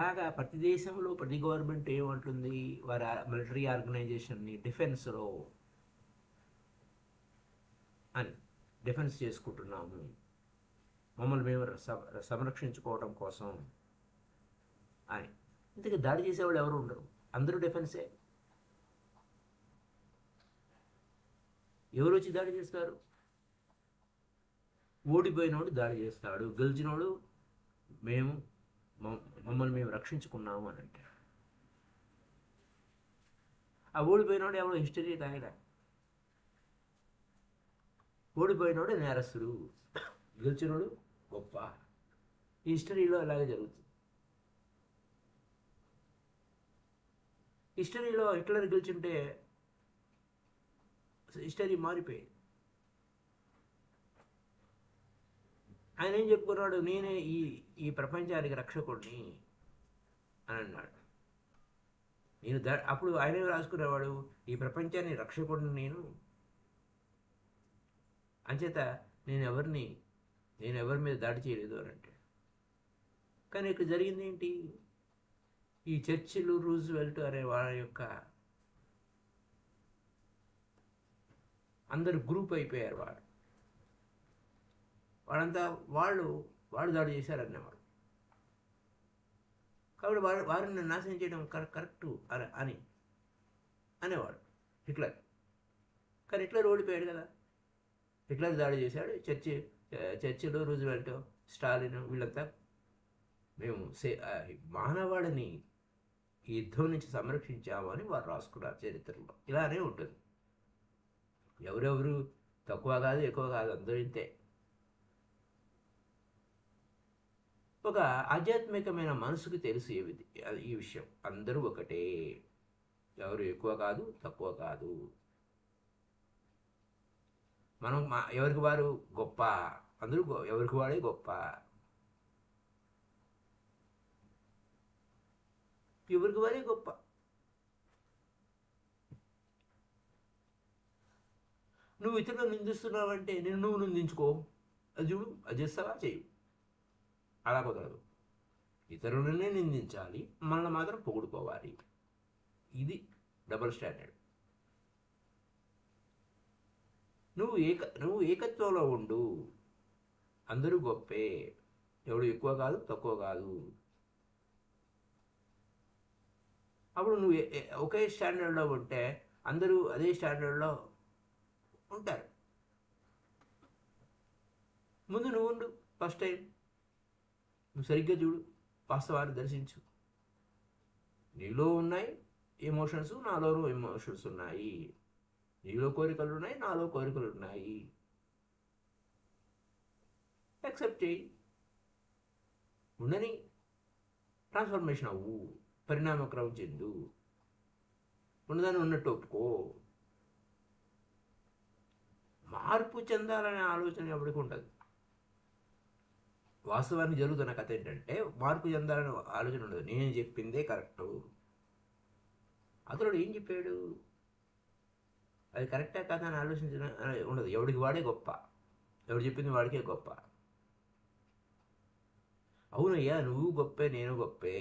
అలాగా ప్రతి దేశంలో ప్రతి గవర్నమెంట్ ఏమంటుంది, వారి మిలిటరీ ఆర్గనైజేషన్ని డిఫెన్స్లో అని డిఫెన్స్ చేసుకుంటున్నాము, మమ్మల్ని మేము సంరక్షించుకోవడం కోసం అని. ఇంతకీ దాడి చేసేవాళ్ళు ఎవరు ఉండరు, అందరూ డిఫెన్సే. ఎవరు వచ్చి దాడి చేస్తారు? ఓడిపోయినోడు దాడి చేస్తాడు, గెలిచినోడు మేము మమ్మల్ని మేము రక్షించుకున్నాము అని అంటాడు. ఆ ఓడిపోయినోడు ఎవరో హిస్టరీ రాయడా. ఓడిపోయినోడు నేరస్తుడు, గెలిచినోడు గొప్ప. ఈ హిస్టరీలో అలాగే జరుగుతుంది. హిస్టరీలో హిట్లర్ గెలిచుంటే హిస్టరీ మారిపోయేది. ఆయన ఏం చెప్పుకున్నాడు, నేనే ఈ ఈ ప్రపంచానికి రక్షకుడిని అని అన్నాడు. అప్పుడు ఆయన రాసుకునేవాడు, ఈ ప్రపంచాన్ని రక్షకుడిని నేను, అంచేత నేను ఎవరి మీద దాడి చేయలేదు అని అంటే. కానీ ఇక్కడ జరిగింది ఏంటి? ఈ చర్చిలు, రూజ్వెల్ట్ అనే వాళ్ళ యొక్క అందరు గ్రూప్ అయిపోయారు. వాళ్ళంతా వాళ్ళు దాడి చేశారనేవాడు. కాబట్టి వారిని నాశనం చేయడం కరెక్టు అని అనేవాడు హిట్లర్. కానీ హిట్లర్ ఓడిపోయాడు కదా. హిట్లర్ దాడి చేశాడు. చర్చిలో రూజ్వెల్ట్, స్టాలిన్ వీళ్ళంతా మేము మానవాళిని ఈ యుద్ధం నుంచి సంరక్షించామని వారు రాసుకున్నారు చరిత్రలో. ఇలానే ఉంటుంది. ఎవరెవరు తక్కువ కాదు, ఎక్కువ కాదు, అందరూ ఇంతే. ఒక ఆధ్యాత్మికమైన మనసుకు తెలుసు ఈ విషయం. అందరూ ఒకటే, ఎవరు ఎక్కువ కాదు, తక్కువ కాదు. మనం ఎవరికి వారు గొప్ప, అందరూ ఎవరికి వాడే గొప్ప. ఎవరికి వారే గొప్ప. నువ్వు ఇతరులను నిందిస్తున్నావంటే నువ్వు నిందించుకో, అది చూడు, అది చేస్తావా, చేయు. అలా కుదరదు. ఇతరులనే నిందించాలి, మనల్ని మాత్రం పొగుడుకోవాలి. ఇది డబుల్ స్టాండర్డ్. నువ్వు ఏకత్వంలో ఉండు. అందరూ గొప్పే, ఎవడు ఎక్కువ కాదు, తక్కువ కాదు. అప్పుడు నువ్వు ఒకే స్టాండర్డ్లో ఉంటే అందరూ అదే స్టాండర్డ్లో ఉంటారు. ముందు నువ్వు ఉండు. ఫస్ట్ టైం నువ్వు సరిగ్గా చూడు, వాస్తవాన్ని దర్శించు. నీలో ఉన్నాయి ఎమోషన్స్, నాలోనూ ఎమోషన్స్ ఉన్నాయి. నీలో కోరికలు ఉన్నాయి, నాలో కోరికలు ఉన్నాయి. యాక్సెప్ట్ చేయి, ఉండని. ట్రాన్స్ఫర్మేషన్ అవ్వు, పరిణామక్రమం చెందు, ఉన్నదాన్ని ఉన్నట్టు ఒప్పుకో. మార్పు చెందాలనే ఆలోచన ఎవరికి ఉండదు. వాస్తవానికి జరుగుతున్న కథ ఏంటంటే, మార్పు చెందాలనే ఆలోచన ఉండదు. నేను చెప్పిందే కరెక్టు. అతడు ఏం చెప్పాడు, అది కరెక్టా కదా అని ఆలోచించిన ఉండదు. ఎవడికి వాడే గొప్ప, ఎవడు చెప్పింది వాడికే గొప్ప. అవునయ్యా, నువ్వు గొప్పే, నేను గొప్పే.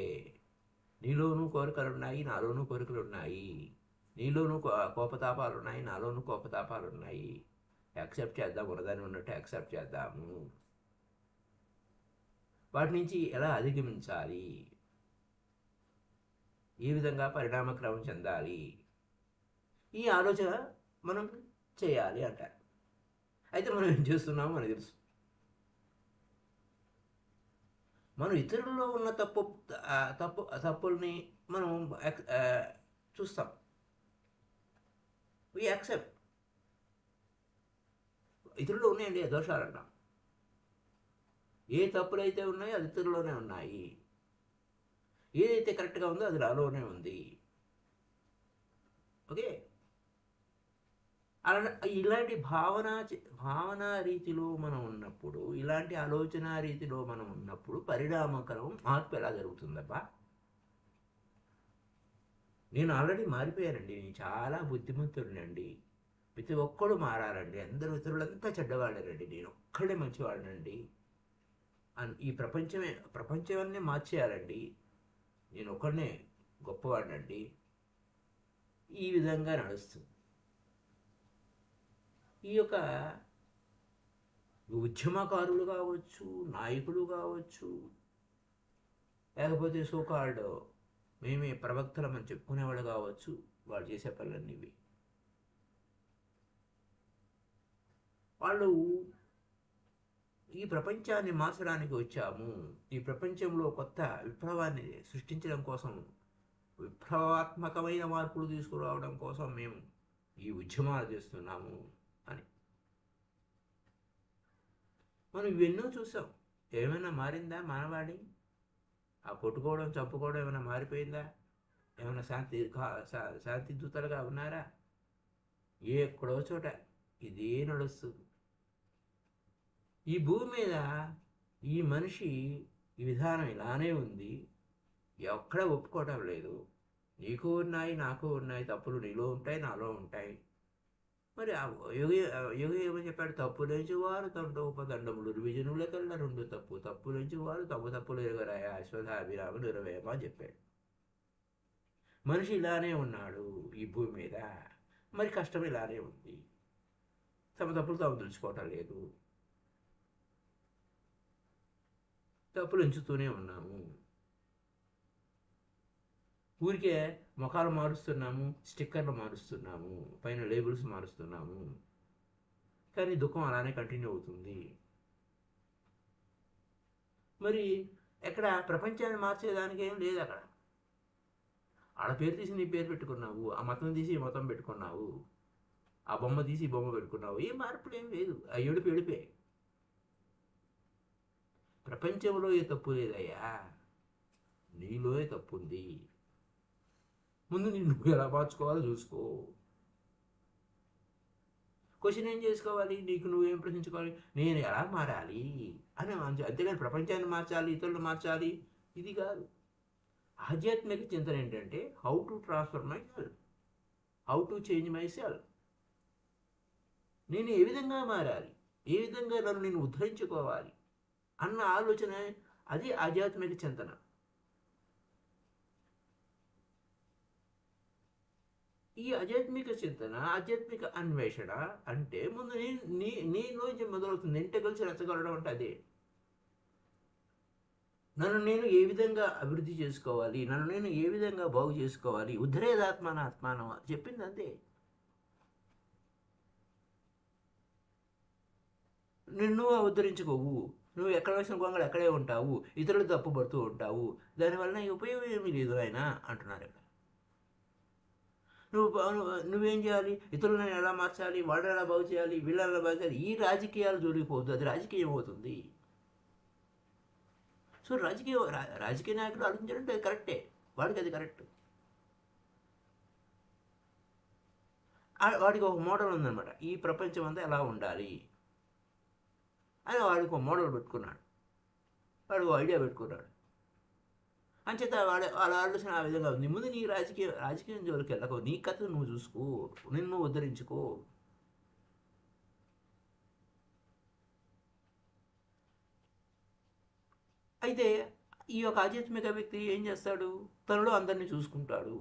నీలోనూ కోరికలు ఉన్నాయి, నాలోనూ కోరికలు ఉన్నాయి. నీలోనూ కోపతాపాలు ఉన్నాయి, నాలోనూ కోపతాపాలు ఉన్నాయి. యాక్సెప్ట్ చేద్దాం, ఉన్నదాన్ని ఉన్నట్టు యాక్సెప్ట్ చేద్దాము. వాటి నుంచి ఎలా అధిగమించాలి, ఏ విధంగా పరిణామక్రమం చెందాలి, ఈ ఆలోచన మనం చేయాలి అంటారు. అయితే మనం ఏం చేస్తున్నామో మనకు తెలుసు. మనం ఇతరుల్లో ఉన్న తప్పుల్ని మనం చూస్తాం. We accept. ఇతరుల్లో ఉన్నాయండి దోషాలు అంటాం. ఏ తప్పులు అయితే ఉన్నాయో అది ఇతరులోనే ఉన్నాయి. ఏదైతే కరెక్ట్గా ఉందో అది నాలోనే ఉంది. ఓకే. అలా ఇలాంటి భావన రీతిలో మనం ఉన్నప్పుడు, ఇలాంటి ఆలోచన రీతిలో మనం ఉన్నప్పుడు పరిణామక్రమం మార్పు ఎలా జరుగుతుందబ్బా? నేను ఆల్రెడీ మారిపోయానండి. నేను చాలా బుద్ధిమంతుడినండి. ప్రతి ఒక్కడు మారాలండి. అందరూ ఇతరులంతా చెడ్డవాళ్ళనండి, నేను ఒక్కడే మంచివాడినండి. ఈ ప్రపంచమే మార్చేయాలండి. ఒక్కడనే గొప్పవాడినండి. ఈ విధంగా నడుస్తుంది. ఈ యొక్క ఉద్యమకారులు కావచ్చు, నాయకులు కావచ్చు, లేకపోతే సోకాల్డ్ మేమే ప్రవక్తలమని చెప్పుకునేవాళ్ళు కావచ్చు, వాళ్ళు చేసే పనులన్నీ ఇవి. వాళ్ళు ఈ ప్రపంచాన్ని మార్చడానికి వచ్చాము, ఈ ప్రపంచంలో కొత్త విప్లవాన్ని సృష్టించడం కోసం, విప్లవాత్మకమైన మార్పులు తీసుకురావడం కోసం మేము ఈ ఉద్యమాలు చేస్తున్నాము అని. మనం ఇవెన్నో చూసాం. ఏమైనా మారిందా మానవాళి? ఆ కొట్టుకోవడం, చంపుకోవడం ఏమైనా మారిపోయిందా? ఏమైనా శాంతి దూతలుగా ఉన్నారా? ఎక్కడో చోట ఇదే నడుస్తుంది. ఈ భూమి మీద ఈ మనిషి ఈ విధానం ఇలానే ఉంది. ఎక్కడ ఒప్పుకోవటం లేదు. నీకు ఉన్నాయి, నాకు ఉన్నాయి, తప్పులు నీలో ఉంటాయి, నాలో ఉంటాయి. మరి యోగి ఏమని చెప్పాడు? తప్పులేంచి వారు తండోపదండములు విజనులకల్లా రెండు తప్పులేంచి వారు తప్పులు ఎరగరాయ అశ్వథాభిరాములు 20 అని చెప్పాడు. మనిషి ఇలానే ఉన్నాడు ఈ భూమి మీద. మరి కష్టం ఇలానే ఉంది. తప్పులు తాము తెలుసుకోవటం లేదు. తప్పులు ఎంచుతూనే ఉన్నాము. ఊరికే ముఖాలు మారుస్తున్నాము, స్టిక్కర్లు మారుస్తున్నాము, పైన లేబుల్స్ మారుస్తున్నాము. కానీ దుఃఖం అలానే కంటిన్యూ అవుతుంది. మరి ఎక్కడ ప్రపంచాన్ని మార్చేదానికి ఏం లేదు. అక్కడ ఆడ పేరు తీసి నీ పేరు పెట్టుకున్నావు, ఆ మతం తీసి ఈ మతం పెట్టుకున్నావు, ఆ బొమ్మ తీసి ఈ బొమ్మ పెట్టుకున్నావు. ఏం మార్పులు ఏం లేదు. ఆ ఏడిపే. ప్రపంచంలో ఏ తప్పు లేదయ్యా, నీలోనే తప్పు ఉంది. ముందు నువ్వు ఎలా మార్చుకోవాలో చూసుకో. క్వశ్చన్ ఏం చేసుకోవాలి? నీకు నువ్వేం ప్రశ్నించుకోవాలి? నేను ఎలా మారాలి అని. అంతేగాని ప్రపంచాన్ని మార్చాలి, ఇతరులు మార్చాలి ఇది కాదు. ఆధ్యాత్మిక చింతన ఏంటంటే how to transfer my self, how to change my self. నేను ఏ విధంగా మారాలి, ఏ విధంగా నన్ను నేను ఉద్ధరించుకోవాలి అన్న ఆలోచన, అది ఆధ్యాత్మిక చింతన. ఈ ఆధ్యాత్మిక చింతన, ఆధ్యాత్మిక అన్వేషణ అంటే ముందు నీలోంచి మొదలవుతుంది. ఇంటెగ్రల్స్ రెచ్చగలడం అంటే అదే. నన్ను నేను ఏ విధంగా అభివృద్ధి చేసుకోవాలి, నన్ను నేను ఏ విధంగా బాగు చేసుకోవాలి, ఉద్ధరేదాత్మానాత్మానం చెప్పింది అంతే. నిన్ను ఉద్ధరించుకోవు. నువ్వు ఎక్కడ వేసిన గొంగళి అక్కడే ఉంటావు, ఇతరులు తప్పుపడుతూ ఉంటావు. దానివల్ల ఉపయోగం ఏమీ లేదు ఆయన అంటున్నారు ఇక్కడ. నువ్వేం చేయాలి? ఇతరులను ఎలా మార్చాలి, వాళ్ళని ఎలా బాగు చేయాలి, వీళ్ళని ఎలా బాగు చేయాలి, ఈ రాజకీయాలు జోలిపోవద్దు. అది రాజకీయం అవుతుంది. సో రాజకీయ నాయకులు ఆలోచించాలంటే అది కరెక్టే, వాడికి అది కరెక్ట్. వాడికి ఒక మోడల్ ఉందన్నమాట. ఈ ప్రపంచం అంతా ఎలా ఉండాలి అని వాడికి ఒక మోడల్ పెట్టుకున్నాడు, వాడు ఐడియా పెట్టుకున్నాడు. అంచేత వాళ్ళ ఆలోచన ఆ విధంగా ఉంది. ముందు నీ రాజకీయం జోలికి వెళ్ళకో, నీ కథ నువ్వు చూసుకో, నిన్ను ఉద్ధరించుకో. అయితే ఈ యొక్క ఆధ్యాత్మిక వ్యక్తి ఏం చేస్తాడు? తనలో అందరినీ చూసుకుంటాడు.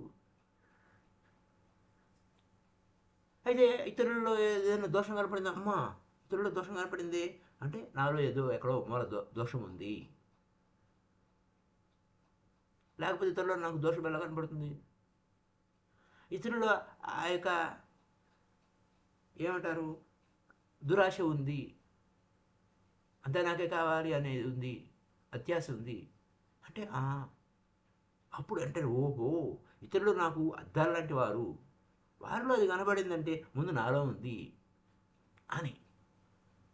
అయితే ఇతరుల్లో ఏదైనా దోషం కనపడింది, అమ్మా ఇతరుల్లో దోషం కనపడింది అంటే నాలో ఏదో ఎక్కడో మూల దోషం ఉంది. లేకపోతే ఇతరుల్లో నాకు దోషం ఎలా కనపడుతుంది? ఇతరుల్లో ఆ యొక్క ఏమంటారు దురాశ ఉంది, అంతే నాకే కావాలి అనేది ఉంది, అత్యాశ ఉంది అంటే అప్పుడు అంటారు ఓహో ఇతరులు నాకు అద్దాలు లాంటి వారు, వారిలో అది కనబడిందంటే ముందు నాలో ఉంది అని.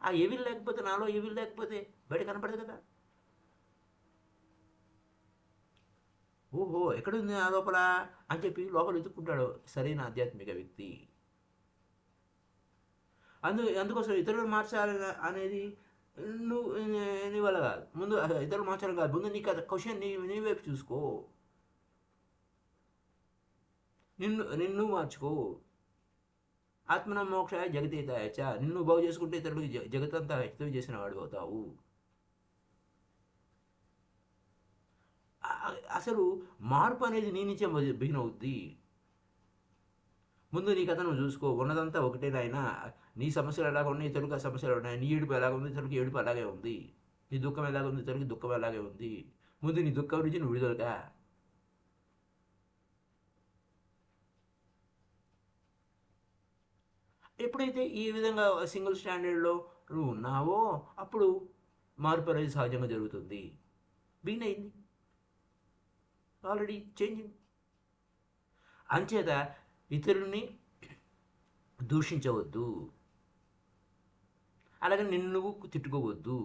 ఆ ఏవిల్ లేకపోతే, నాలో ఏవిల్ లేకపోతే బయట కనపడదు కదా. ఓహో ఎక్కడుంది నా లోపల అని చెప్పి లోపల వెతుక్కుంటాడు సరైన ఆధ్యాత్మిక వ్యక్తి. అందుకోసం ఇతరులు మార్చాలి అనేది నీ వల్ల కాదు. ముందు ఇతరులు మార్చాలి కాదు, ముందు నీకు క్వశ్చన్ నీ వైపు చూసుకో, నిన్ను మార్చుకో. ఆత్మన మోక్షాయ జగతేతాయచ, నిన్ను బాగు చేసుకుంటే ఇతరులకు జగతంతా హితవు చేసిన వాడు అవుతావు. అసలు మార్పు అనేది నీ నుంచే బిగిన్ అవుద్ది. ముందు నీ కథ నువ్వు చూసుకో. ఉన్నదంతా ఒకటే నాయనా. నీ సమస్యలు ఎలాగ ఉన్నాయి, ఇతరులకు ఆ సమస్యలు ఉన్నాయి. నీ ఏడుపు ఎలాగ ఉంది, ఇతరులకు ఏడుపు అలాగే ఉంది. నీ దుఃఖం ఎలాగ ఉంది, ఇతరులకు దుఃఖం అలాగే ఉంది. ముందు నీ దుఃఖం నుంచి నువ్వు విడుదలగా. ఎప్పుడైతే ఈ విధంగా సింగిల్ స్టాండర్డ్లో నువ్వు ఉన్నావో అప్పుడు మార్పు అనేది సహజంగా జరుగుతుంది. బిగిన్ అయింది, ఆల్రెడీ చేంజింగ్. అంచేత ఇతరుల్ని దూషించవద్దు, అలాగే నిన్ను నువ్వు తిట్టుకోవద్దు.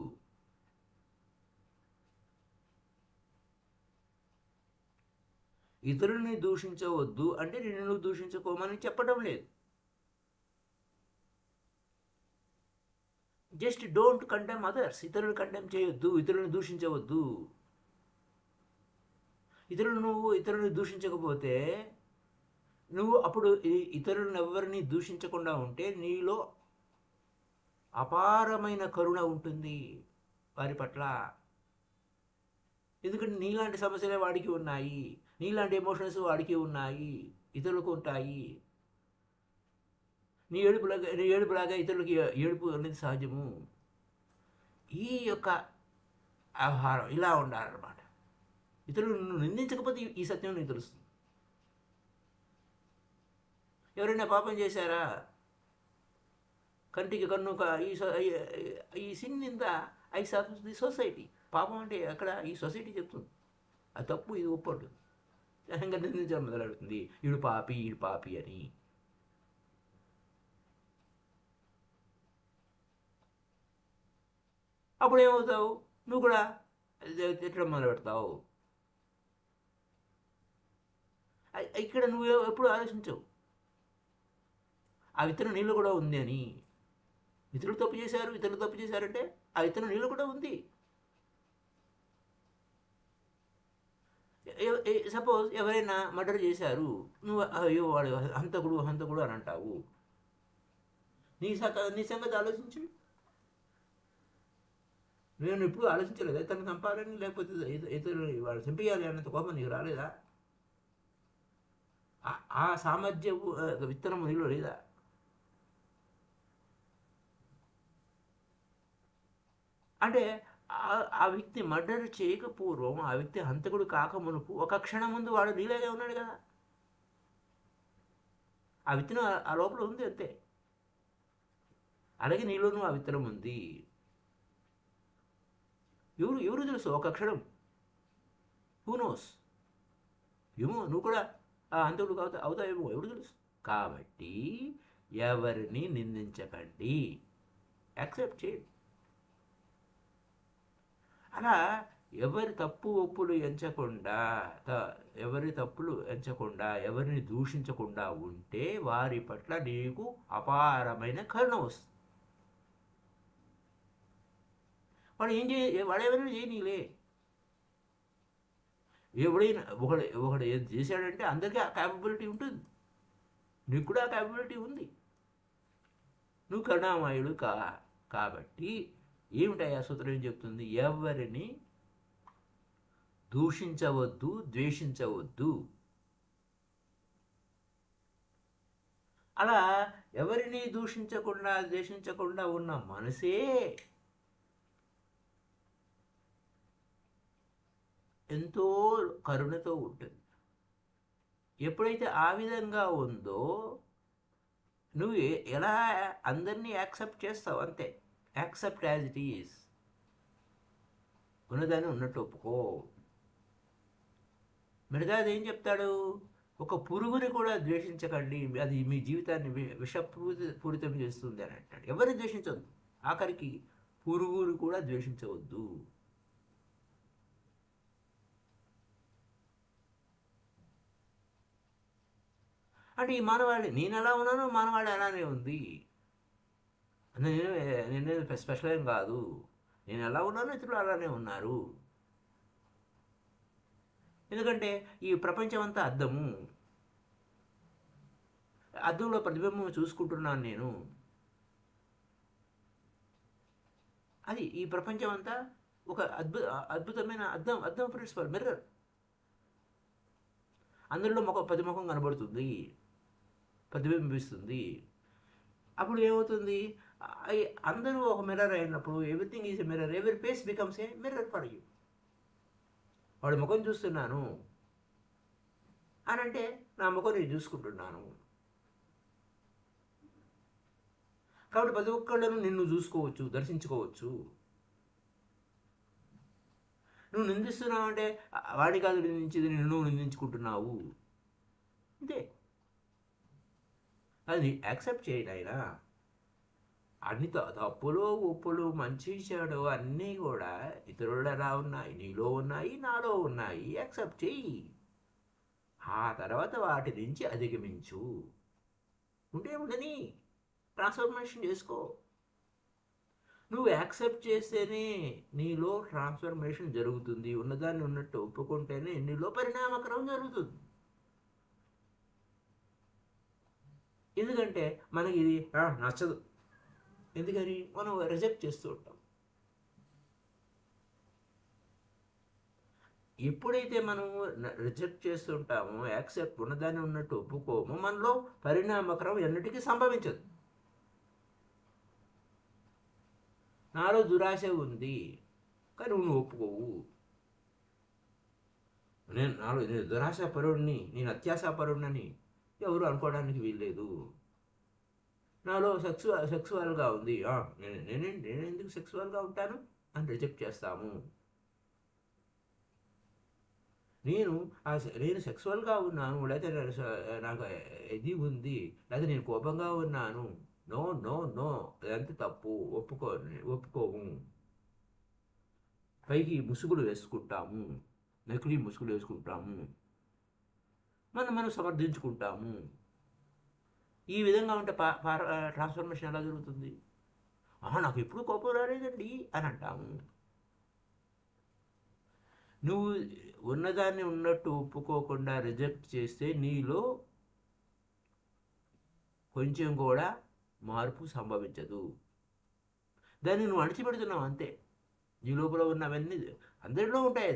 ఇతరుల్ని దూషించవద్దు అంటే నిన్ను నువ్వు దూషించుకోమని చెప్పడం లేదు. Just don't condemn others. ఇతరులను కండెమ్ చేయొద్దు, ఇతరులను దూషించవద్దు. ఇతరులను దూషించకపోతే నువ్వు అప్పుడు ఇతరులను ఎవరిని దూషించకుండా ఉంటే నీలో అపారమైన కరుణ ఉంటుంది వారి పట్ల. ఎందుకంటే నీలాంటి సమస్యలే వాడికి ఉన్నాయి, నీలాంటి ఎమోషన్స్ వాడికి ఉన్నాయి, ఇతరులకు ఉంటాయి. నీ ఏడుపులాగా ఇతరులకి ఏడుపు అనేది సహజము. ఈ యొక్క వ్యవహారం ఇలా ఉండాలన్నమాట. ఇతరులను నిందించకపోతే ఈ సత్యం నీకు తెలుస్తుంది. ఎవరైనా పాపం చేశారా, కంటికి కన్నుక ఈ sin in the eyes of the society. పాపం అంటే అక్కడ ఈ సొసైటీ చెప్తుంది అది తప్పు, ఇది ఒప్పడు. ఇంకా నిందించడం మొదలవుతుంది, ఈడు పాపి అని. అప్పుడు ఏమవుతావు, నువ్వు కూడా తిట్టడం మొదలు పెడతావు. ఇక్కడ నువ్వు ఎప్పుడు ఆలోచించవు ఆ విత్తనం నీళ్ళు కూడా ఉంది అని. ఇతరులు తప్పు చేశారంటే ఆ విత్తనం నీళ్ళు కూడా ఉంది. సపోజ్ ఎవరైనా మర్డర్ చేశారు, నువ్వు అయ్యో వాడు హంతకుడు అని అంటావు. నీ సంగతి ఆలోచించు. నేను ఎప్పుడు ఆలోచించలేదా తను చంపాలని, లేకపోతే ఇతరులు వాడు చంపేయాలి అన్నంత కోపం నీకు రాలేదా? ఆ సామర్థ్యపు విత్తనం నీలో లేదా? అంటే ఆ వ్యక్తి మర్డర్ చేయకపోవడం, ఆ వ్యక్తి హంతకుడు కాకమునుపు ఒక క్షణం ముందు వాడు నీలాగే ఉన్నాడు కదా. ఆ విత్తనం ఆ లోపల ఉంది అంతే. అలాగే నీలోనూ ఆ విత్తనం ఉంది. ఎవరు తెలుసు ఒక క్షణం, హూ నోస్, ఏమో నువ్వు కూడా అంతకుడు అవుతావేమో, ఎవరు తెలుసు. కాబట్టి ఎవరిని నిందించకండి, యాక్సెప్ట్ చేయండి. అలా ఎవరి తప్పులు ఎంచకుండా, ఎవరిని దూషించకుండా ఉంటే వారి పట్ల నీకు అపారమైన కరుణ వస్తుంది. వాడు ఎవరైనా చేయనీలే. ఎవడైనా ఒకడు ఏది చేశాడంటే అందరికీ ఆ క్యాపబిలిటీ ఉంటుంది, నీకు కూడా ఆ క్యాపబిలిటీ ఉంది. నువ్వు కరుణామయుడు కాబట్టి ఏమిటా సూత్రం ఏం చెప్తుంది? ఎవరిని దూషించవద్దు, ద్వేషించవద్దు. అలా ఎవరిని దూషించకుండా ద్వేషించకుండా ఉన్న మనసే ఎంతో కరుణతో ఉంటుంది. ఎప్పుడైతే ఆ విధంగా ఉందో నువ్వు ఎలా అందరినీ యాక్సెప్ట్ చేస్తావు అంతే. Accept as it is. ఉన్నదాన్ని ఉన్నట్టు ఒప్పుకో. మిగతాది ఏం చెప్తాడు? ఒక పురుగుని కూడా ద్వేషించకండి, అది మీ జీవితాన్ని విషపూరితం చేస్తుంది అని అంటాడు. ఎవరిని ద్వేషించవద్దు, ఆఖరికి పురుగుని కూడా ద్వేషించవద్దు. అంటే ఈ మానవాళి, నేను ఎలా ఉన్నానో మానవాళి అలానే ఉంది. నేను స్పెషల్ ఏం కాదు, నేను ఎలా ఉన్నానో ఇతరులు అలానే ఉన్నారు. ఎందుకంటే ఈ ప్రపంచం అంతా అద్దము, అద్దంలో ప్రతిబింబం చూసుకుంటున్నాను నేను. అది ఈ ప్రపంచం అంతా ఒక అద్భుతమైన అద్దం ప్రిన్సిపల్, మిర్రర్. అందరిలో ప్రతిముఖం కనబడుతుంది, ప్రతిబింబిస్తుంది. అప్పుడు ఏమవుతుంది, అందరూ ఒక మిర్రర్ అయినప్పుడు ఎవ్రీథింగ్ ఈజ్ ఎ మిర్రర్, ఎవరి face becomes a mirror for you. వాడి ముఖం చూస్తున్నాను అని అంటే నా ముఖం నేను చూసుకుంటున్నాను. కాబట్టి ప్రతి ఒక్కళ్ళను నిన్ను చూసుకోవచ్చు, దర్శించుకోవచ్చు. నువ్వు నిందిస్తున్నావు అంటే వాడి కాదు నిందించేది, నిన్ను నిందించుకుంటున్నావు అంతే. అది యాక్సెప్ట్ చేయండి. ఆయన అన్ని తప్పులు ఉప్పులు మంచి చెడు అన్నీ కూడా ఇతరులు ఎలా ఉన్నాయి, నీలో ఉన్నాయి, నాలో ఉన్నాయి. యాక్సెప్ట్ చెయ్యి. ఆ తర్వాత వాటి నుంచి అధిగమించు. ఉంటే ఉండని ట్రాన్స్ఫర్మేషన్ చేసుకో. నువ్వు యాక్సెప్ట్ చేస్తేనే నీలో ట్రాన్స్ఫర్మేషన్ జరుగుతుంది. ఉన్నదాన్ని ఉన్నట్టు ఒప్పుకుంటేనే నీలో పరిణామక్రమం జరుగుతుంది. ఎందుకంటే మనకి ఇది నచ్చదు. ఎందుకని మనం రిజెక్ట్ చేస్తూ ఉంటాం. ఎప్పుడైతే మనం రిజెక్ట్ చేస్తుంటామో, యాక్సెప్ట్ ఉన్నదాన్ని ఉన్నట్టు ఒప్పుకోమో, మనలో పరిణామక్రమం ఎన్నిటికీ సంభవించదు. నాలో దురాశ ఉంది కానీ నువ్వు ఒప్పుకోవు. నేను దురాశాపరుడిని, నేను అత్యాశాపరుడిని ఎవరు అనుకోవడానికి వీల్లేదు. నాలో సెక్సువల్గా ఉంది, నేను ఎందుకు సెక్సువల్గా ఉంటాను అని రిజెక్ట్ చేస్తాము. నేను సెక్సువల్గా ఉన్నాను, లేకపోతే నాకు ఇది ఉంది, లేకపోతే నేను కోపంగా ఉన్నాను, నో నో నో, అదంతా తప్పు, ఒప్పుకోము. పైకి ముసుగులు వేసుకుంటాము, నకిలీ ముసుగులు వేసుకుంటాము, మనం సమర్థించుకుంటాము. ఈ విధంగా ఉంటే ట్రాన్స్ఫర్మేషన్ ఎలా జరుగుతుంది? నాకు ఎప్పుడు కోపం రాలేదండి అని అంటాము. నువ్వు ఉన్నదాన్ని ఉన్నట్టు ఒప్పుకోకుండా రిజెక్ట్ చేస్తే నీలో కొంచెం కూడా మార్పు సంభవించదు. దాన్ని నువ్వు అణిచిపెడుతున్నావు అంతే. నీ లోపల ఉన్నవన్నీ అందరిలో ఉంటాయి.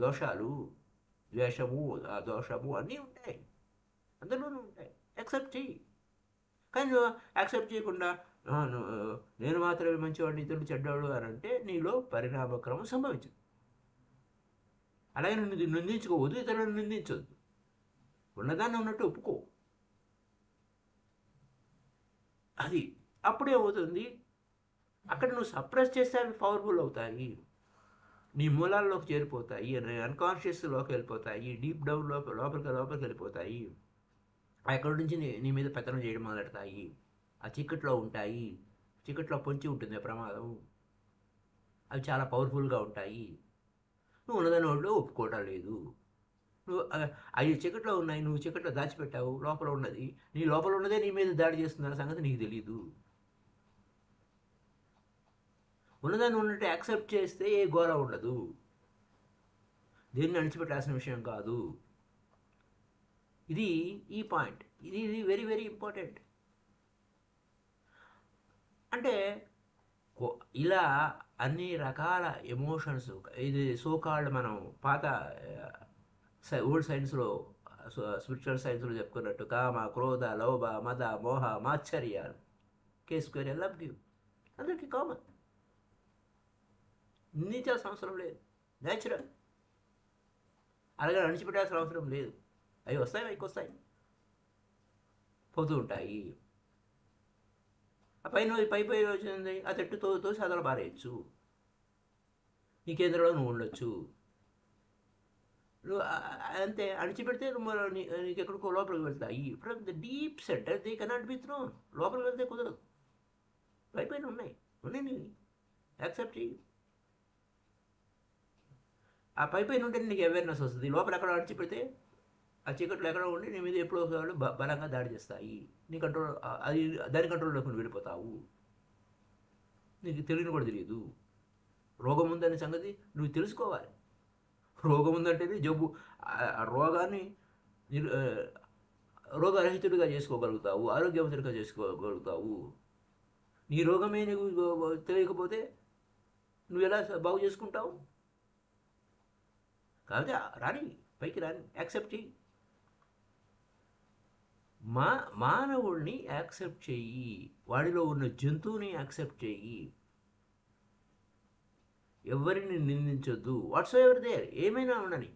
దోషాలు, ద్వేషము, దోషము అన్నీ ఉంటాయి, అందరిలోనూ ఉంటాయి. యాక్సెప్ట్ చెయ్యి. కానీ నువ్వు యాక్సెప్ట్ చేయకుండా నేను మాత్రమే మంచివాడిని, ఇతరులు చెడ్డవాడు అని అంటే నీలో పరిణామక్రమం సంభవించదు. అలాగే నువ్వు నిందించుకోవద్దు, ఇతరులను నిందించవద్దు. ఉన్నదాన్ని ఉన్నట్టు ఒప్పుకో. అది అప్పుడే అవుతుంది. అక్కడ నువ్వు సప్రెస్ చేస్తే అవి పవర్ఫుల్ అవుతాయి, నీ మూలాల్లోకి చేరిపోతాయి, అన్కాన్షియస్లోకి వెళ్ళిపోతాయి, డీప్ డౌన్ లోపలికి వెళ్ళిపోతాయి. అక్కడి నుంచి నీ మీద పెత్తనం చేయడం మొదలెడతాయి. ఆ చీకట్లో ఉంటాయి, చీకట్లో పొంచి ఉంటుంది ఆ ప్రమాదం. అవి చాలా పవర్ఫుల్గా ఉంటాయి. నువ్వు ఉన్నదాని వాళ్ళు ఒప్పుకోవటం లేదు. నువ్వు అవి చీకట్లో ఉన్నాయి, నువ్వు చీకట్లో దాచిపెట్టావు. లోపల ఉన్నది, నీ లోపల ఉన్నదే నీ మీద దాడి చేస్తుందన్న సంగతి నీకు తెలీదు. ఉన్నదాన్ని ఉన్నట్టు యాక్సెప్ట్ చేస్తే ఏ ఘోర ఉండదు. దేన్ని అణిచిపెట్టాల్సిన విషయం కాదు. ఇది ఈ పాయింట్, ఇది వెరీ వెరీ ఇంపార్టెంట్. అంటే ఇలా అన్ని రకాల ఎమోషన్స్, ఇది సోకాల్డ్ మనం పాత ఓల్డ్ సైన్స్లో, స్పిరిచువల్ సైన్స్లో చెప్పుకున్నట్టు కామ, క్రోధ, లోభ, మద, మోహ, మాత్సర్యాలు, K² LW అందరికీ కామన్. నిందించాల్సిన అవసరం లేదు, న్యాచురల్. అలాగే అణిచిపెట్టాల్సిన అవసరం లేదు. అవి వస్తాయి, పైకి వస్తాయి, పోతూ ఉంటాయి. ఆ పైన పై వచ్చింది, ఆ చెట్టు తోసి అదలో పారేయచ్చు. నీ కేంద్రంలో నువ్వు ఉండొచ్చు. నువ్వు అంతే అణిచిపెడితే నీకు ఎక్కడికో లోపలికి వెళ్తాయి. From the deep centre they cannot be throne. లోపలికి వెళ్తే కుదరదు. పైన ఉన్నాయి, యాక్సెప్ట్ చెయ్యి. ఆ పైన ఉంటే నీకు అవేర్నెస్ వస్తుంది. లోపల ఎక్కడ అణిచిపెడితే ఆ చీకట్లో ఎక్కడ ఉండి నీ మీద ఎప్పుడో ఒకసారి బలంగా దాడి చేస్తాయి. నీ కంట్రోల్, అది దాని కంట్రోల్లోకి నువ్వు వెళ్ళిపోతావు. నీకు తెలియని కూడా తెలియదు. రోగం ఉందనే సంగతి నువ్వు తెలుసుకోవాలి. రోగం ఉందంటేనే జబ్బు, రోగాన్ని రోగరహితుడిగా చేసుకోగలుగుతావు, ఆరోగ్యవంతుడిగా చేసుకోగలుగుతావు. నీ రోగమే నీకు తెలియకపోతే నువ్వు ఎలా బాగు చేసుకుంటావు? కాబట్టి రాని పైకి రాని, యాక్సెప్ట్ చెయ్యి. మానవుడిని యాక్సెప్ట్ చెయ్యి, వాడిలో ఉన్న జంతువుని యాక్సెప్ట్ చెయ్యి. ఎవరిని నిందించొద్దు. వాట్స్ ఎవర్ దేర్, ఏమైనా ఉండని,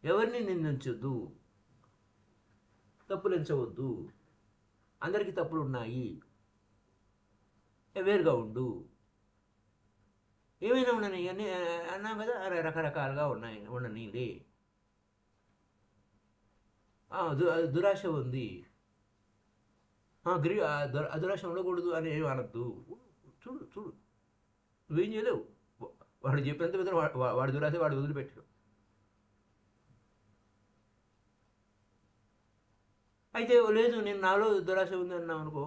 ఎవరిని నిందించొద్దు, తప్పులు ఎంచవద్దు. అందరికీ తప్పులు ఉన్నాయి, అవేర్గా ఉండు. ఏమైనా ఉండని అన్నీ అన్నాం కదా, రకరకాలుగా ఉన్నాయి, ఉండనీలే. దురాశ ఉంది, దురాశ ఉండకూడదు అని ఏమి అనద్దు. చూడు చూడు, నువ్వేం చేయలేవు. వాడు చెప్పినంత విధంగా వాడి దురాశ వాడు వదిలిపెట్టాడు. అయితే లేదు, నేను నాలో దురాశ ఉంది అన్నావు అనుకో,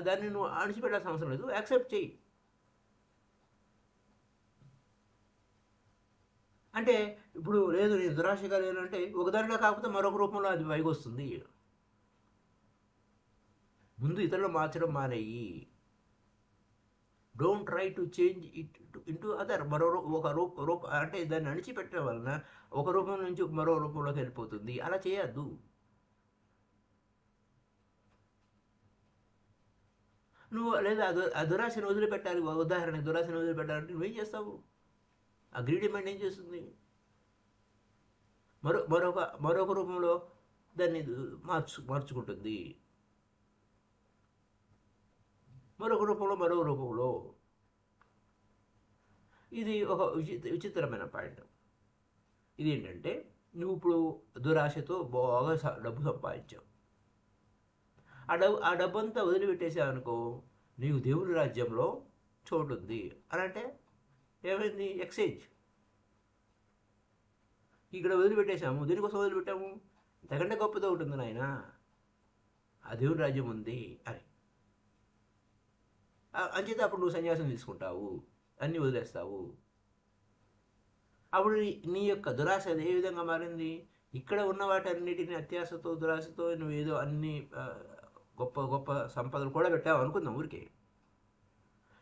దాన్ని నువ్వు అణిచిపెట్టాల్సిన అవసరం లేదు, యాక్సెప్ట్ చెయ్యి. అంటే ఇప్పుడు లేదు నేను దురాశగా లేనంటే ఒకదానిలో కాకపోతే మరొక రూపంలో అది పైకి వస్తుంది. ముందు ఇతరులు మార్చడం మానేయి. Don't try to change it into other. ఒక రూప అంటే దాన్ని అణిచిపెట్టడం వలన ఒక రూపం నుంచి మరో రూపంలోకి వెళ్ళిపోతుంది. అలా చేయొద్దు. నువ్వు లేదా ఆ దురాశను వదిలిపెట్టాలి. ఉదాహరణకి దురాశను వదిలిపెట్టాలంటే నువ్వేం చేస్తావు? ఆ గ్రీడీ మైండ్ ఏం చేస్తుంది? మరొక రూపంలో దాన్ని మార్చుకుంటుంది. మరొక రూపంలో ఇది ఒక విచిత్రమైన పాయింట్. ఇదేంటంటే నువ్వు ఇప్పుడు దురాశతో బాగా డబ్బు సంపాదించావు. ఆ డబ్బు అంతా వదిలిపెట్టేసావు అనుకో, నీకు దేవుని రాజ్యంలో చోటు ఉంది అని అంటే ఏమైంది? ఎక్స్చేంజ్. ఇక్కడ వదిలిపెట్టేశాము, దేనికోసం వదిలిపెట్టాము? ఇంతకంటే గొప్పదో ఉంటుంది నాయన, ఆ దేవుని రాజ్యం ఉంది అని. అంచేత అప్పుడు నువ్వు సన్యాసం తీసుకుంటావు, అన్నీ వదిలేస్తావు. అప్పుడు నీ యొక్క దురాశ ఏ విధంగా మారింది? ఇక్కడ ఉన్న వాటన్నిటిని అత్యాశతో దురాశతో నువ్వు ఏదో అన్ని గొప్ప గొప్ప సంపదలు కూడా పెట్టావు అనుకుందాం ఊరికే.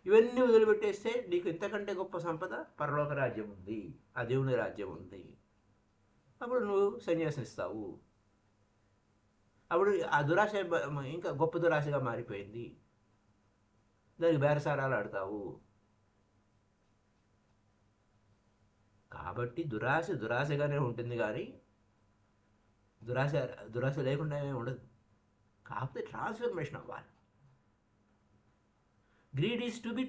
ఇవన్నీ వదిలిపెట్టేస్తే నీకు ఇంతకంటే గొప్ప సంపద పరలోక రాజ్యం ఉంది, ఆ దేవుని రాజ్యం ఉంది. అప్పుడు నువ్వు సన్యాసం ఇస్తావు. అప్పుడు ఆ దురాశ ఇంకా గొప్ప దురాశగా మారిపోయింది. దానికి బేరసారాలు ఆడతావు. కాబట్టి దురాశగానే ఉంటుంది, కానీ దురాశ లేకుండా ఏమీ ఉండదు. కాకపోతే ట్రాన్స్ఫర్మేషన్ అవ్వాలి. Greed is to be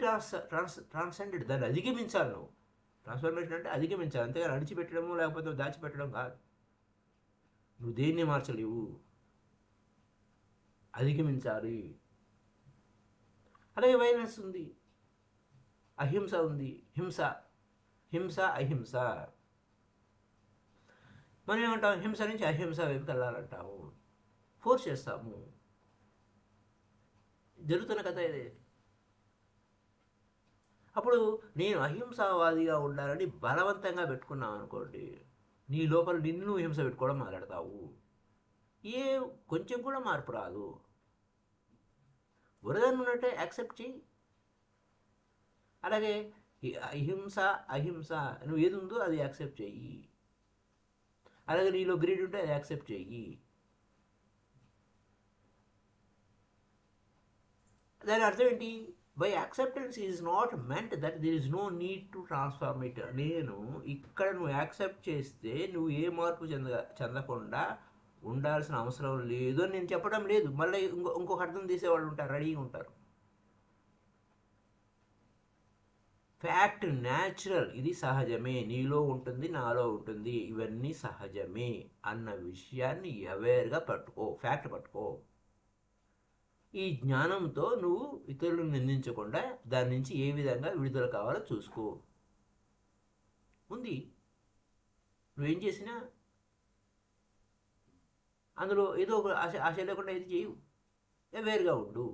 transcended. దాన్ని అధిగమించాలి నువ్వు. ట్రాన్స్ఫర్మేషన్ అంటే అధిగమించాలి, అంతేగాని అణిచిపెట్టడము లేకపోతే దాచిపెట్టడం కాదు. నువ్వు దేన్ని మార్చలేవు, అధిగమించాలి. అలాగే వైలెన్స్ ఉంది, అహింస ఉంది. హింస అహింస. మనం ఏమంటాం? హింస నుంచి అహింస వైపుకి వెళ్ళాలంటాము, ఫోర్స్ చేస్తాము. జరుగుతున్న కథ ఇదే. అప్పుడు నేను అహింసావాదిగా ఉండాలని బలవంతంగా పెట్టుకున్నావు అనుకోండి, నీ లోపల నిన్ను హింస పెట్టుకోవడం మొదలెడతావు. కొంచెం కూడా మార్పు రాదు. వరదను ఉన్నట్టే యాక్సెప్ట్ చెయ్యి. అలాగే అహింస నువ్వు ఏది ఉందో అది యాక్సెప్ట్ చెయ్యి. అలాగే నీలో గ్రీడ్ ఉంటే అది యాక్సెప్ట్ చెయ్యి. దాని అర్థం ఏంటి? By acceptance is not meant that there is no need to transform it. ఇక్కడ నువ్వు యాక్సెప్ట్ చేస్తే నువ్వు ఏ మార్పు చెందకుండా ఉండాల్సిన అవసరం లేదు అని నేను చెప్పడం లేదు. మళ్ళీ ఇంకొక అర్థం తీసేవాళ్ళు ఉంటారు, రెడీగా ఉంటారు. ఫ్యాక్ట్ న్యాచురల్, ఇది సహజమే, నీలో ఉంటుంది, నాలో ఉంటుంది, ఇవన్నీ సహజమే అన్న విషయాన్ని అవేర్గా పట్టుకో, ఫ్యాక్ట్ పట్టుకో. ఈ జ్ఞానంతో నువ్వు ఇతరులను నిందించకుండా దాని నుంచి ఏ విధంగా విడుదల కావాలో చూసుకో. ఉంది, నువ్వేం చేసినా అందులో ఏదో ఒక ఆశ లేకుండా ఏది చేయు. అవేర్గా ఉండు,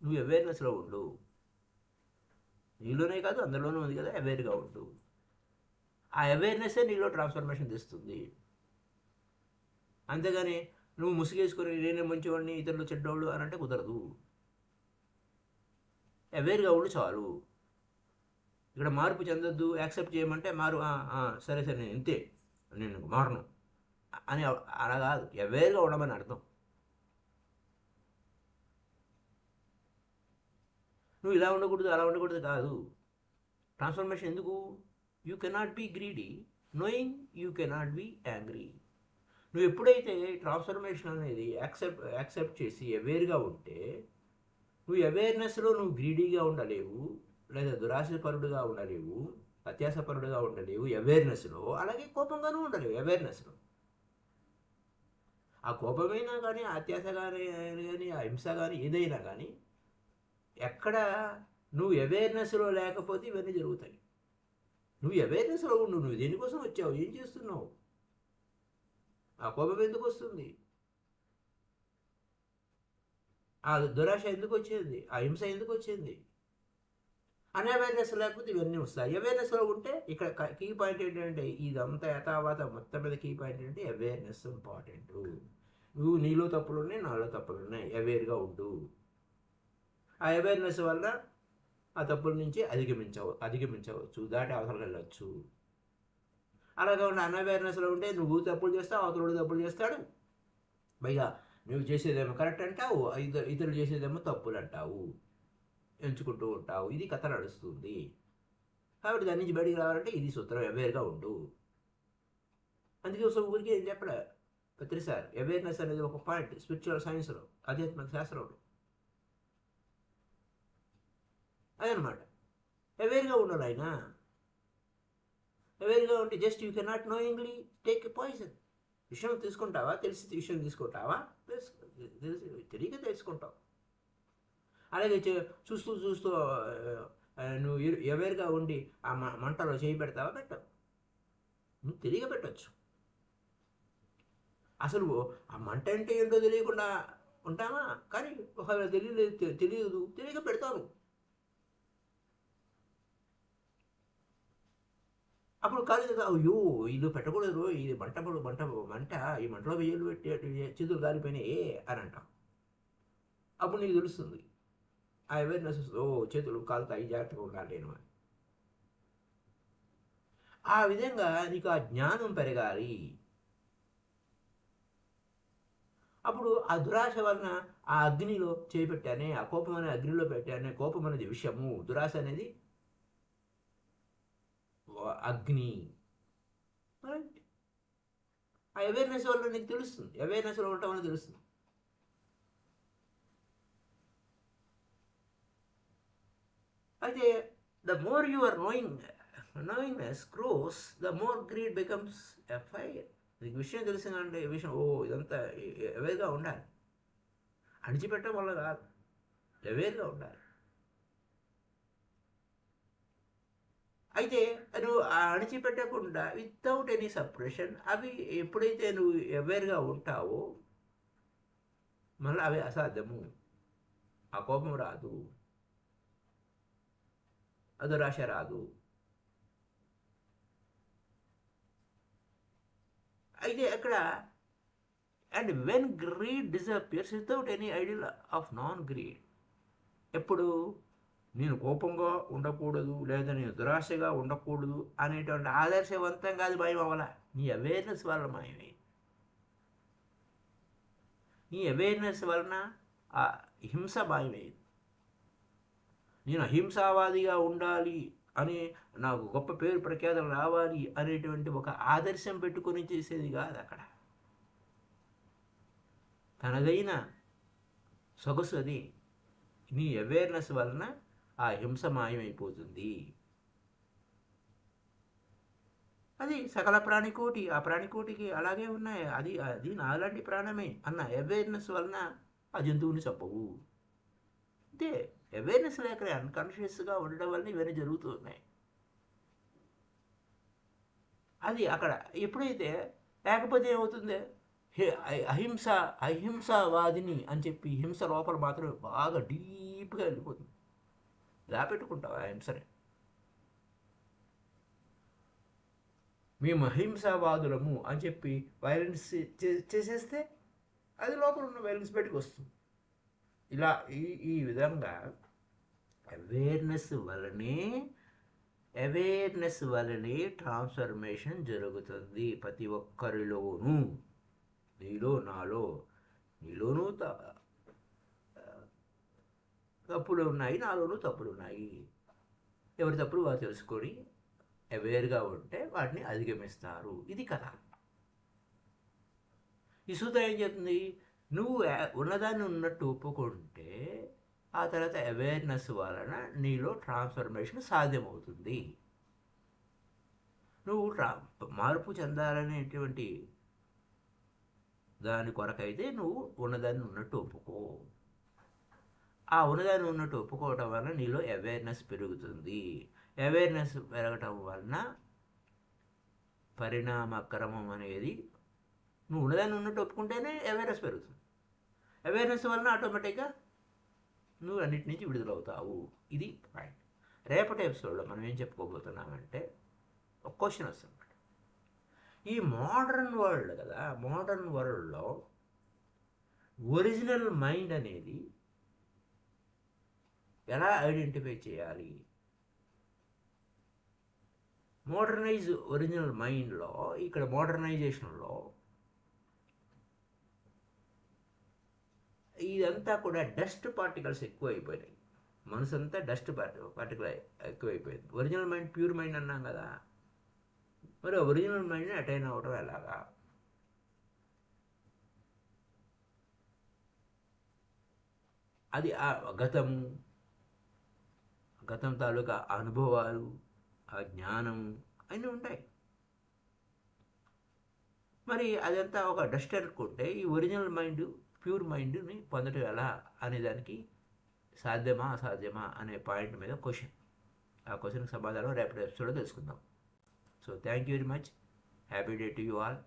నువ్వు అవేర్నెస్లో ఉండు. నీలోనే కాదు అందరిలోనూ ఉంది కదా, అవేర్గా ఉండు. ఆ అవేర్నెస్సే నీలో ట్రాన్స్ఫర్మేషన్ తెస్తుంది. అంతేగాని నువ్వు ముసుగేసుకొని నేనే మంచివాడిని ఇతరులు చెడ్డవాళ్ళు అని అంటే కుదరదు. అవేర్గా ఉండి చాలు. ఇక్కడ మార్పు చెందొద్దు, యాక్సెప్ట్ చేయమంటే సరే నేను ఇంతే నేను మారను అని అలా కాదు, అవేర్గా ఉండమని అర్థం. నువ్వు ఇలా ఉండకూడదు అలా ఉండకూడదు కాదు. ట్రాన్స్ఫర్మేషన్ ఎందుకు? You cannot be greedy knowing you cannot be angry. నువ్వు ఎప్పుడైతే ట్రాన్స్ఫర్మేషన్ అనేది యాక్సెప్ట్ చేసి అవేర్గా ఉంటే, నువ్వు అవేర్నెస్లో నువ్వు గ్రీడీగా ఉండలేవు, లేదా దురాశపరుడుగా ఉండలేవు, అత్యాసపరుడుగా ఉండలేవు అవేర్నెస్లో. అలాగే కోపంగానూ ఉండలేవు అవేర్నెస్లో. ఆ కోపమైనా కానీ, అత్యాస కానీ, ఆ హింస కానీ, ఏదైనా కానీ ఎక్కడ నువ్వు అవేర్నెస్లో లేకపోతే ఇవన్నీ జరుగుతాయి. నువ్వు అవేర్నెస్లో ఉండు. నువ్వు దేనికోసం వచ్చావు, ఏం చేస్తున్నావు, ఆ కోపం ఎందుకు వస్తుంది, ఆ దురాశ ఎందుకు వచ్చింది, ఆ హింస ఎందుకు వచ్చింది అనే అవేర్నెస్ లేకపోతే ఇవన్నీ వస్తాయి. అవేర్నెస్లో ఉంటే ఇక్కడ కీ పాయింట్ ఏంటంటే, ఇదంతా యథావాత మొత్తం మీద కీ పాయింట్ ఏంటంటే అవేర్నెస్ ఇంపార్టెంట్. నువ్వు నీలో తప్పులు ఉన్నాయి, నాలో తప్పులు ఉన్నాయి, అవేర్గా ఉండు. ఆ అవేర్నెస్ వల్ల ఆ తప్పుల నుంచి అధిగమించవచ్చు, దాటి అవతల వెళ్ళచ్చు. అలాగే ఉన్న అన్అవేర్నెస్లో ఉంటే నువ్వు తప్పులు చేస్తావు, అవతలుడు తప్పులు చేస్తాడు, పైగా నువ్వు చేసేదేమో కరెక్ట్ అంటావు, ఇతరులు చేసేదేమో తప్పులు అంటావు, ఎంచుకుంటూ ఉంటావు. ఇది కథ నడుస్తుంది. కాబట్టి దాని నుంచి బయటికి రావాలంటే ఇది సూత్రం, అవేర్గా ఉండు. అందుకే ఊరికి ఏం చెప్పలే ప్రతిసారి. అవేర్నెస్ అనేది ఒక పాయింట్ స్పిరిచువల్ సైన్స్లో, ఆధ్యాత్మిక శాస్త్రంలో. అదనమాట అవేర్గా ఉండాలి. ఆయన అవేర్గా ఉంటే just you cannot knowingly take a poison. విషయం తీసుకుంటావా, తెలిసి విషయం తీసుకుంటావా, తెలియక తెలుసుకుంటావు. అలాగే చూస్తూ చూస్తూ నువ్వు అవేర్గా ఉండి ఆ మంటలో చేయి పెడతావా, పెట్టవు. నువ్వు తెలియక పెట్టచ్చు. అసలు ఆ మంట అంటే ఏంటో తెలియకుండా ఉంటామా? కానీ ఒకవేళ తెలియక పెడతాను. అప్పుడు కాలేదు, అయ్యో ఇది పెట్టకూడదు, ఇది మంట ఈ మంటలో వెయ్యలు పెట్టి చేతులు కాలిపోయినాయి అని అంటాం. అప్పుడు నీకు తెలుస్తుంది, ఆ అవేర్నెస్, ఓ చేతులు కాలుతాయి, జాగ్రత్తగా ఉండాలి నేను అని. ఆ విధంగా నీకు ఆ జ్ఞానం పెరగాలి. అప్పుడు ఆ దురాశ వలన ఆ అగ్నిలో చేపెట్టానే, ఆ కోపం అనే అగ్నిలో పెట్టానే. కోపం అనేది విషము, దురాశ అనేది అగ్ని. ఆ అవేర్నెస్ వల్ల నీకు తెలుస్తుంది, అవేర్నెస్లో ఉండటం వల్ల తెలుస్తుంది. అయితే the more your knowingness gross, the more greed becomes a fire. నీకు విషయం తెలిసిందంటే విషయం, ఓ ఇదంతా అవేర్గా ఉండాలి. అణిచిపెట్టడం వల్ల కాదు, అవేర్గా ఉండాలి. అయితే నువ్వు అణిచిపెట్టకుండా వితౌట్ ఎనీ సప్రెషన్ అవి ఎప్పుడైతే నువ్వు అవేర్గా ఉంటావో మళ్ళీ అవి అసాధ్యము. ఆ కోపం రాదు, అదురాశ రాదు. అయితే అక్కడ and when greed disappears without any ideal of non greed. ఎప్పుడు నేను కోపంగా ఉండకూడదు, లేదా నేను దురాశగా ఉండకూడదు అనేటువంటి ఆదర్శవంతంగా అది భయం అవ్వాల. నీ అవేర్నెస్ వల్ల మాయమే. నీ అవేర్నెస్ వలన ఆ హింస మాయమేది. నేను అహింసావాదిగా ఉండాలి అని, నాకు గొప్ప పేరు ప్రఖ్యాతలు రావాలి అనేటువంటి ఒక ఆదర్శం పెట్టుకొని చేసేది కాదు. అక్కడ తనదైన సొగసు అది. నీ అవేర్నెస్ వలన ఆ హింస మాయమైపోతుంది. అది సకల ప్రాణికోటి, ఆ ప్రాణికోటికి అలాగే ఉన్నాయి. అది నాలాంటి ప్రాణమే అన్న అవేర్నెస్ వలన ఆ జంతువుని చంపవు. అంతే, అవేర్నెస్ లేక అన్కాన్షియస్గా ఉండడం వల్ల ఇవన్నీ జరుగుతున్నాయి. అది అక్కడ ఎప్పుడైతే లేకపోతే ఏమవుతుంది, అహింసావాదిని అని చెప్పి హింస లోపల మాత్రమే బాగా డీప్గా వెళ్ళిపోతుంది. దాపెట్టుకుంటావు ఆ హింసని. మేము అహింసావాదులము అని చెప్పి వైలెన్స్ చేసేస్తే అది లోపల ఉన్న వైలెన్స్ బయటకు వస్తుంది. ఇలా ఈ విధంగా అవేర్నెస్ వల్లనే అవేర్నెస్ వల్లనే ట్రాన్స్ఫర్మేషన్ జరుగుతుంది ప్రతి ఒక్కరిలోనూ. నీలో, నాలో, నీలోనూ తప్పులు ఉన్నాయి, నాలోనూ తప్పులు ఉన్నాయి. ఎవరి తప్పులు వారు తెలుసుకొని అవేర్గా ఉంటే వాటిని అధిగమిస్తారు. ఇది కథ. ఈ సూత్రం ఏం చెప్తుంది? నువ్వు ఉన్నదాన్ని ఉన్నట్టు ఒప్పుకుంటే ఆ తర్వాత అవేర్నెస్ వలన నీలో ట్రాన్స్ఫర్మేషన్ సాధ్యమవుతుంది. నువ్వు మార్పు చెందాలనేటువంటి దాని కొరకైతే నువ్వు ఉన్నదాన్ని ఉన్నట్టు ఒప్పుకో. ఆ ఉన్నదాన్ని ఉన్నట్టు ఒప్పుకోవటం వలన నీలో అవేర్నెస్ పెరుగుతుంది. అవేర్నెస్ పెరగటం వలన పరిణామక్రమం అనేది, నువ్వు ఉన్నదాన్ని ఉన్నట్టు ఒప్పుకుంటేనే అవేర్నెస్ పెరుగుతుంది. అవేర్నెస్ వలన ఆటోమేటిక్గా నువ్వు అన్నిటి నుంచి విడుదలవుతావు. ఇది పాయింట్. రేపటి ఎపిసోడ్లో మనం ఏం చెప్పుకోబోతున్నామంటే ఒక క్వశ్చన్ వస్తుంది. ఈ మోడర్న్ వరల్డ్ కదా, మోడర్న్ వరల్డ్లో ఒరిజినల్ మైండ్ అనేది ఎలా ఐడెంటిఫై చేయాలి? ఒరిజినల్ మైండ్లో, ఇక్కడ మోడర్నైజేషన్లో ఇదంతా కూడా డస్ట్ పార్టికల్స్ ఎక్కువైపోయినాయి. మనసు అంతా డస్ట్ పార్టికల్ ఎక్కువైపోయింది. ఒరిజినల్ మైండ్ ప్యూర్ మైండ్ అన్నాం కదా, మరి ఒరిజినల్ మైండ్ని అటైన్ అవ్వడం ఎలాగా? అది ఆ గతం తాలూకా అనుభవాలు, ఆ జ్ఞానం అన్నీ ఉంటాయి. మరి అదంతా ఒక డస్ట్ అనుకుంటే ఈ ఒరిజినల్ మైండ్, ప్యూర్ మైండ్ని పొందడం ఎలా అనేదానికి సాధ్యమా అసాధ్యమా అనే పాయింట్ మీద క్వశ్చన్. ఆ క్వశ్చన్కి సమాధానం రేపటి ఎపిసోడ్లో తెలుసుకుందాం. So thank you very much. Happy day to you all.